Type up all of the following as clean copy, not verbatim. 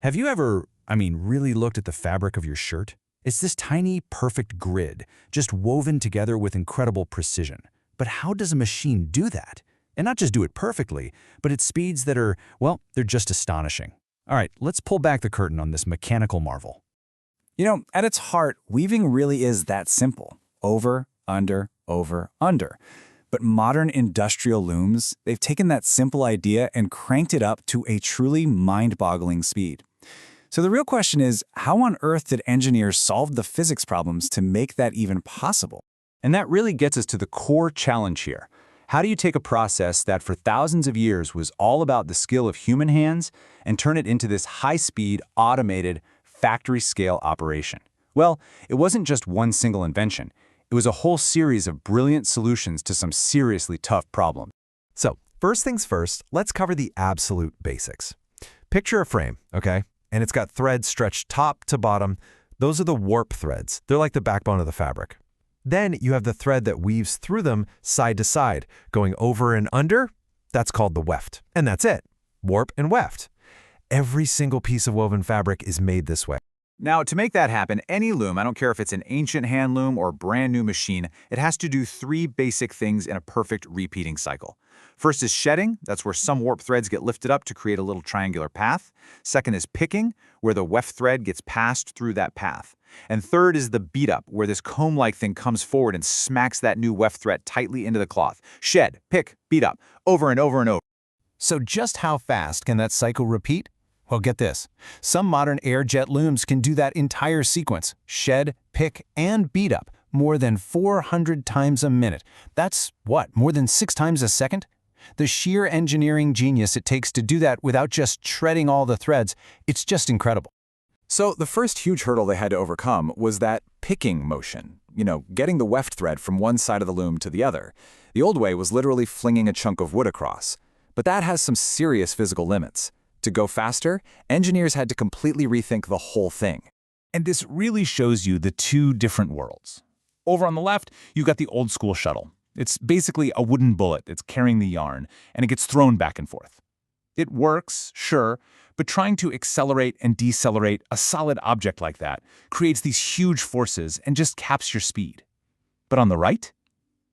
Have you ever, really looked at the fabric of your shirt? It's this tiny, perfect grid, just woven together with incredible precision. But how does a machine do that? And not just do it perfectly, but at speeds that are, well, they're just astonishing. All right, let's pull back the curtain on this mechanical marvel. At its heart, weaving really is that simple. Over, under, over, under. But modern industrial looms, they've taken that simple idea and cranked it up to a truly mind-boggling speed. So the real question is, how on earth did engineers solve the physics problems to make that even possible? And that really gets us to the core challenge here. How do you take a process that for thousands of years was all about the skill of human hands and turn it into this high-speed, automated, factory-scale operation? Well, it wasn't just one single invention. It was a whole series of brilliant solutions to some seriously tough problems. So, first things first, let's cover the absolute basics. Picture a frame, okay? And it's got threads stretched top to bottom. Those are the warp threads. They're like the backbone of the fabric. Then you have the thread that weaves through them side to side, going over and under. That's called the weft. And that's it. Warp and weft. Every single piece of woven fabric is made this way. Now, to make that happen, any loom, I don't care if it's an ancient hand loom or a brand new machine, it has to do three basic things in a perfect repeating cycle. First is shedding. That's where some warp threads get lifted up to create a little triangular path. Second is picking, where the weft thread gets passed through that path. And third is the beat up, where this comb-like thing comes forward and smacks that new weft thread tightly into the cloth. Shed, pick, beat up, over and over and over. So just how fast can that cycle repeat? Well, get this. Some modern air jet looms can do that entire sequence, shed, pick, and beat up, more than 400 times a minute. That's what, more than 6 times a second? The sheer engineering genius it takes to do that without just shredding all the threads, it's just incredible. So the first huge hurdle they had to overcome was that picking motion. Getting the weft thread from one side of the loom to the other. The old way was literally flinging a chunk of wood across. But that has some serious physical limits. To go faster, engineers had to completely rethink the whole thing. And this really shows you the two different worlds. Over on the left, you've got the old school shuttle. It's basically a wooden bullet that's carrying the yarn, and it gets thrown back and forth. It works, sure, but trying to accelerate and decelerate a solid object like that creates these huge forces and just caps your speed. But on the right,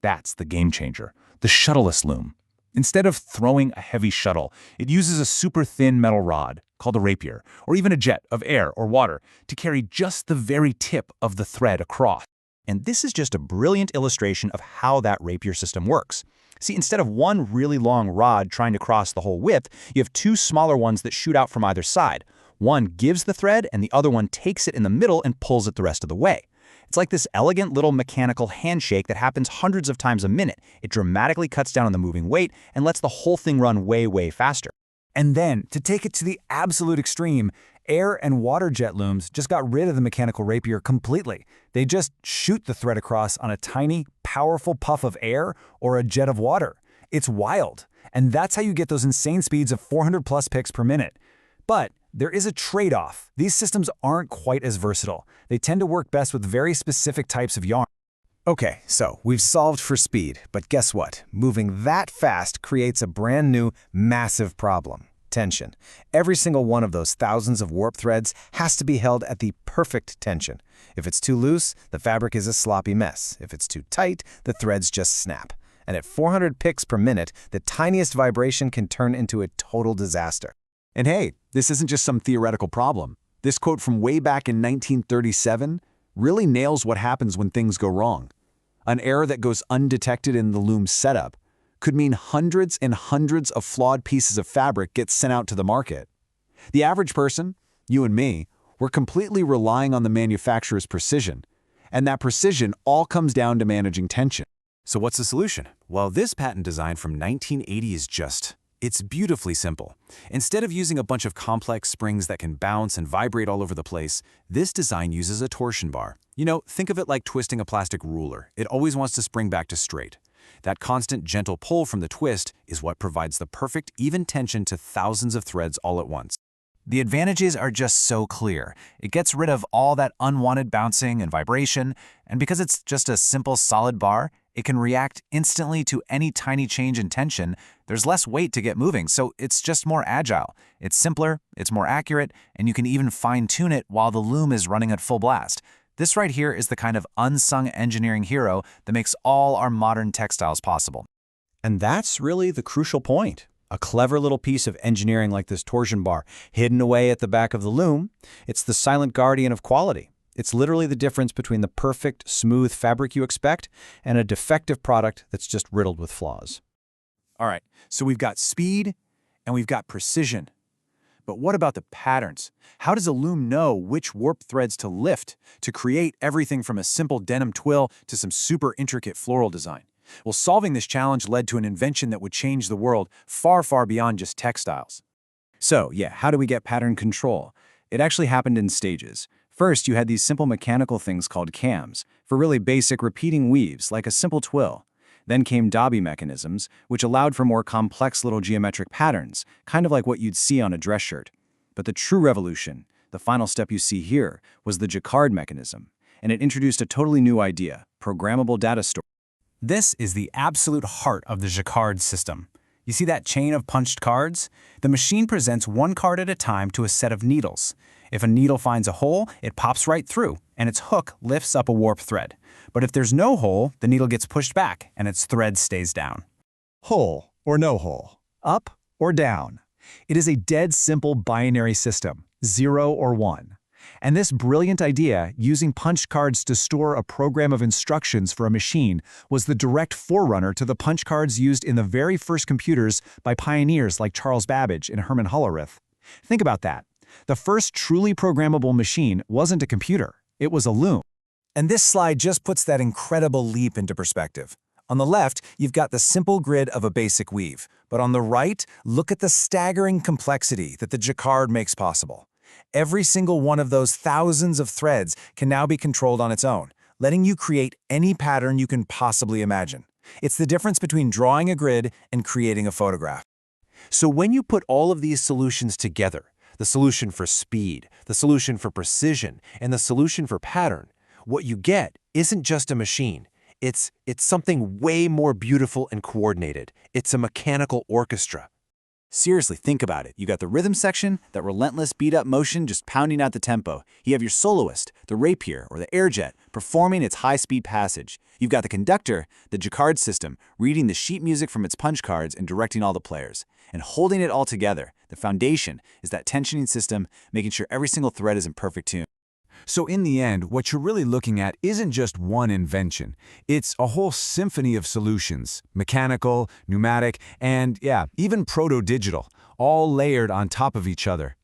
that's the game changer, the shuttleless loom. Instead of throwing a heavy shuttle, it uses a super thin metal rod, called a rapier, or even a jet of air or water, to carry just the very tip of the thread across. And this is just a brilliant illustration of how that rapier system works. See, instead of one really long rod trying to cross the whole width, you have two smaller ones that shoot out from either side. One gives the thread, and the other one takes it in the middle and pulls it the rest of the way. It's like this elegant little mechanical handshake that happens hundreds of times a minute. It dramatically cuts down on the moving weight and lets the whole thing run way, way faster. And then, to take it to the absolute extreme, air and water jet looms just got rid of the mechanical rapier completely. They just shoot the thread across on a tiny, powerful puff of air or a jet of water. It's wild. And that's how you get those insane speeds of 400+ picks per minute. But there is a trade-off. These systems aren't quite as versatile. They tend to work best with very specific types of yarn. Okay, so we've solved for speed, but guess what? Moving that fast creates a brand new, massive problem. Tension. Every single one of those thousands of warp threads has to be held at the perfect tension. If it's too loose, the fabric is a sloppy mess. If it's too tight, the threads just snap. And at 400 picks per minute, the tiniest vibration can turn into a total disaster. And hey, this isn't just some theoretical problem. This quote from way back in 1937 really nails what happens when things go wrong. An error that goes undetected in the loom setup could mean hundreds and hundreds of flawed pieces of fabric get sent out to the market. The average person, you and me, we're completely relying on the manufacturer's precision. And that precision all comes down to managing tension. So what's the solution? Well, this patent design from 1980 is it's beautifully simple. Instead of using a bunch of complex springs that can bounce and vibrate all over the place, this design uses a torsion bar. Think of it like twisting a plastic ruler. It always wants to spring back to straight. That constant gentle pull from the twist is what provides the perfect even tension to thousands of threads all at once. The advantages are just so clear. It gets rid of all that unwanted bouncing and vibration, and because it's just a simple solid bar, It can react instantly to any tiny change in tension. There's less weight to get moving, so it's just more agile. It's simpler, it's more accurate, and you can even fine-tune it while the loom is running at full blast. This right here is the kind of unsung engineering hero that makes all our modern textiles possible. And that's really the crucial point. A clever little piece of engineering like this torsion bar, hidden away at the back of the loom, it's the silent guardian of quality. It's literally the difference between the perfect, smooth fabric you expect and a defective product that's just riddled with flaws. All right, so we've got speed and we've got precision. But what about the patterns? How does a loom know which warp threads to lift to create everything from a simple denim twill to some super intricate floral design? Well, solving this challenge led to an invention that would change the world far, far beyond just textiles. So, yeah, how do we get pattern control? It actually happened in stages. First, you had these simple mechanical things called cams, for really basic repeating weaves, like a simple twill. Then came Dobby mechanisms, which allowed for more complex little geometric patterns, kind of like what you'd see on a dress shirt. But the true revolution, the final step you see here, was the Jacquard mechanism, and it introduced a totally new idea, programmable data storage. This is the absolute heart of the Jacquard system. You see that chain of punched cards? The machine presents one card at a time to a set of needles. If a needle finds a hole, it pops right through, and its hook lifts up a warp thread. But if there's no hole, the needle gets pushed back, and its thread stays down. Hole or no hole, up or down. It is a dead simple binary system, 0 or 1. And this brilliant idea, using punch cards to store a program of instructions for a machine, was the direct forerunner to the punch cards used in the very first computers by pioneers like Charles Babbage and Herman Hollerith. Think about that. The first truly programmable machine wasn't a computer, it was a loom. And this slide just puts that incredible leap into perspective. On the left, you've got the simple grid of a basic weave, but on the right, look at the staggering complexity that the Jacquard makes possible. Every single one of those thousands of threads can now be controlled on its own, letting you create any pattern you can possibly imagine. It's the difference between drawing a grid and creating a photograph. So when you put all of these solutions together, the solution for speed, the solution for precision, and the solution for pattern, what you get isn't just a machine. It's something way more beautiful and coordinated. It's a mechanical orchestra. Seriously, think about it. You got the rhythm section, that relentless beat-up motion just pounding out the tempo. You have your soloist, the rapier or the airjet, performing its high-speed passage. You've got the conductor, the Jacquard system, reading the sheet music from its punch cards and directing all the players. And holding it all together, the foundation, is that tensioning system, making sure every single thread is in perfect tune. So in the end, what you're really looking at isn't just one invention. It's a whole symphony of solutions, mechanical, pneumatic, and yeah, even proto-digital, all layered on top of each other.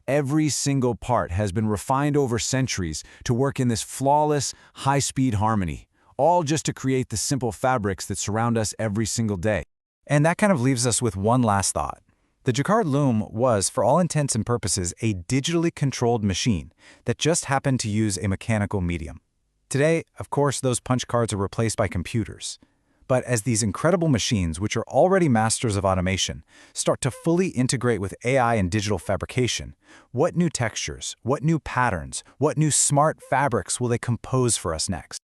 Every single part has been refined over centuries to work in this flawless, high-speed harmony, all just to create the simple fabrics that surround us every single day. And that kind of leaves us with one last thought. The Jacquard loom was, for all intents and purposes, a digitally controlled machine that just happened to use a mechanical medium. Today, of course, those punch cards are replaced by computers. But as these incredible machines, which are already masters of automation, start to fully integrate with AI and digital fabrication, what new textures, what new patterns, what new smart fabrics will they compose for us next?